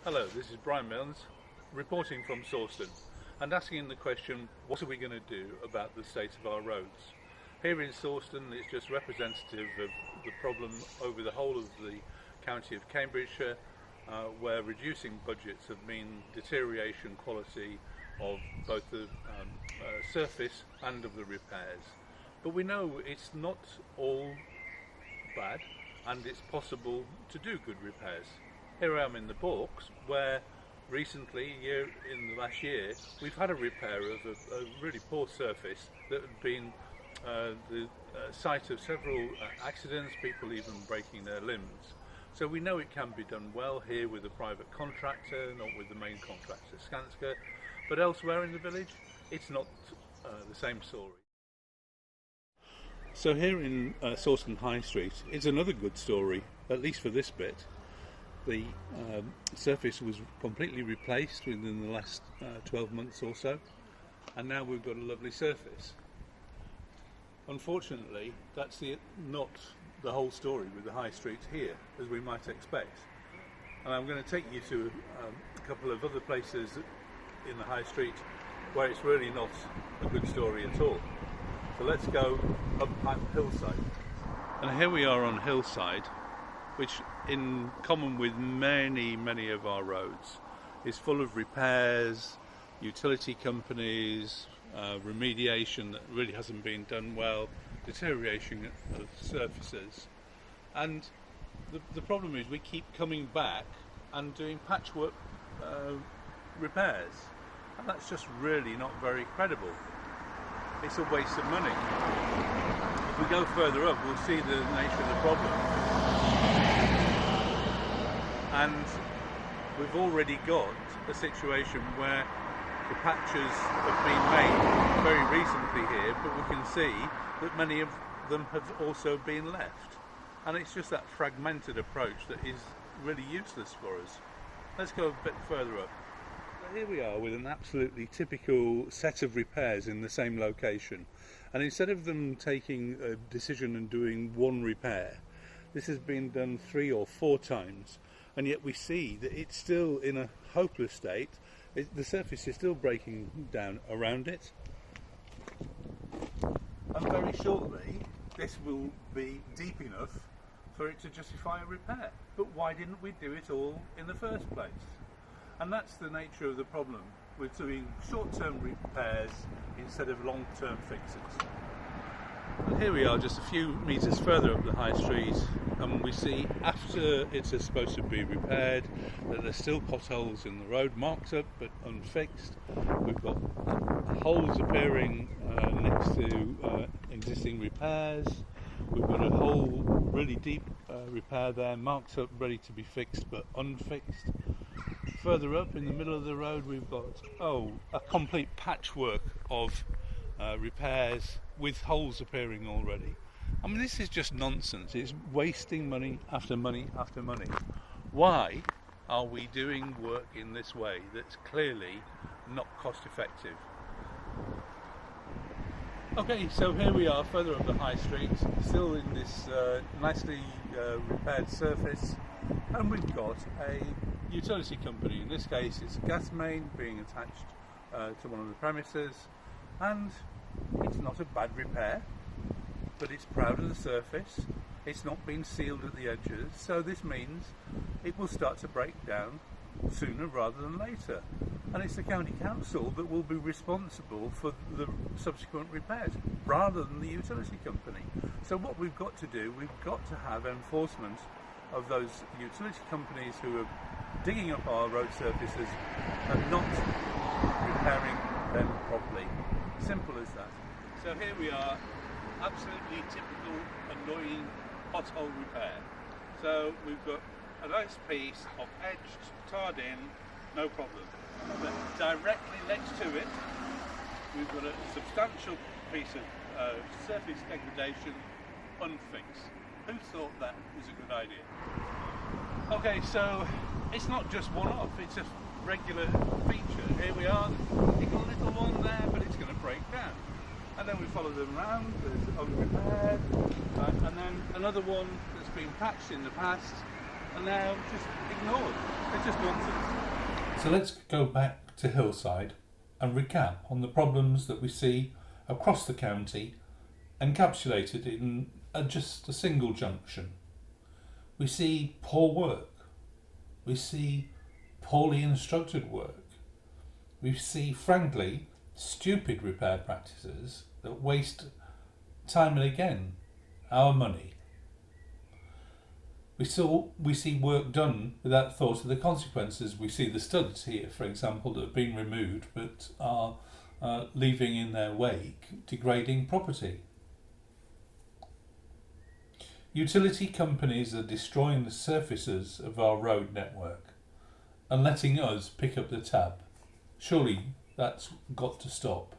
Hello, this is Brian Milnes reporting from Sawston and asking the question, what are we going to do about the state of our roads? Here in Sawston it's just representative of the problem over the whole of the county of Cambridgeshire, where reducing budgets have meant deterioration quality of both the surface and of the repairs. But we know it's not all bad and it's possible to do good repairs. Here I am in the Borks, where recently, in the last year, we've had a repair of a really poor surface that had been the site of several accidents, people even breaking their limbs. So we know it can be done well here with a private contractor, not with the main contractor, Skanska, but elsewhere in the village, it's not the same story. So here in Sawston High Street, it's another good story, at least for this bit. The surface was completely replaced within the last 12 months or so, and now we've got a lovely surface. Unfortunately, that's not the whole story with the high street here, as we might expect. And I'm going to take you to a couple of other places in the high street where it's really not a good story at all. So let's go up Hillside. And here we are on Hillside, which in common with many of our roads is full of repairs, utility companies, remediation that really hasn't been done well, deterioration of surfaces. And the problem is we keep coming back and doing patchwork repairs, and that's just really not very credible. It's a waste of money. If we go further up, we'll see the nature of the problem. And we've already got a situation where the patches have been made very recently here, but we can see that many of them have also been left. And it's just that fragmented approach that is really useless for us. Let's go a bit further up. So here we are with an absolutely typical set of repairs in the same location. And instead of them taking a decision and doing one repair, this has been done 3 or 4 times. And yet we see that it's still in a hopeless state. The surface is still breaking down around it. And very shortly, this will be deep enough for it to justify a repair. But why didn't we do it all in the first place? And that's the nature of the problem with doing short-term repairs instead of long-term fixes. And here we are just a few metres further up the high street, and we see after it's supposed to be repaired that there's still potholes in the road, marked up but unfixed. We've got holes appearing next to existing repairs. We've got a whole really deep repair there, marked up, ready to be fixed but unfixed. Further up in the middle of the road we've got a complete patchwork of repairs with holes appearing already. I mean, this is just nonsense. It's wasting money after money after money. Why are we doing work in this way that's clearly not cost effective? Okay, so here we are further up the high street, still in this nicely repaired surface, and we've got a utility company. In this case it's a gas main being attached to one of the premises, and it's not a bad repair, but it's proud of the surface. It's not been sealed at the edges, so this means it will start to break down sooner rather than later, and it's the county council that will be responsible for the subsequent repairs rather than the utility company. So what we've got to do, we've got to have enforcement of those utility companies who are digging up our road surfaces and not repairing them properly. Simple as that. So here we are, absolutely typical annoying pothole repair. So we've got a nice piece of edged, tarred in, no problem. But directly next to it, we've got a substantial piece of surface degradation unfixed. Who thought that was a good idea? Okay, so it's not just one-off, it's a regular feature. Here we are, you've got a little one there, but it's going to break down. And then we follow them around, there's unrepaired, and then another one that's been patched in the past, and now just ignored. It's just nonsense. So let's go back to Hillside and recap on the problems that we see across the county, encapsulated in just a single junction. We see poor work. We see poorly instructed work. We see, frankly, stupid repair practices that waste time and again our money. We see work done without thought of the consequences. We see the studs here, for example, that have been removed but are leaving in their wake degrading property. Utility companies are destroying the surfaces of our road network and letting us pick up the tab. Surely that's got to stop.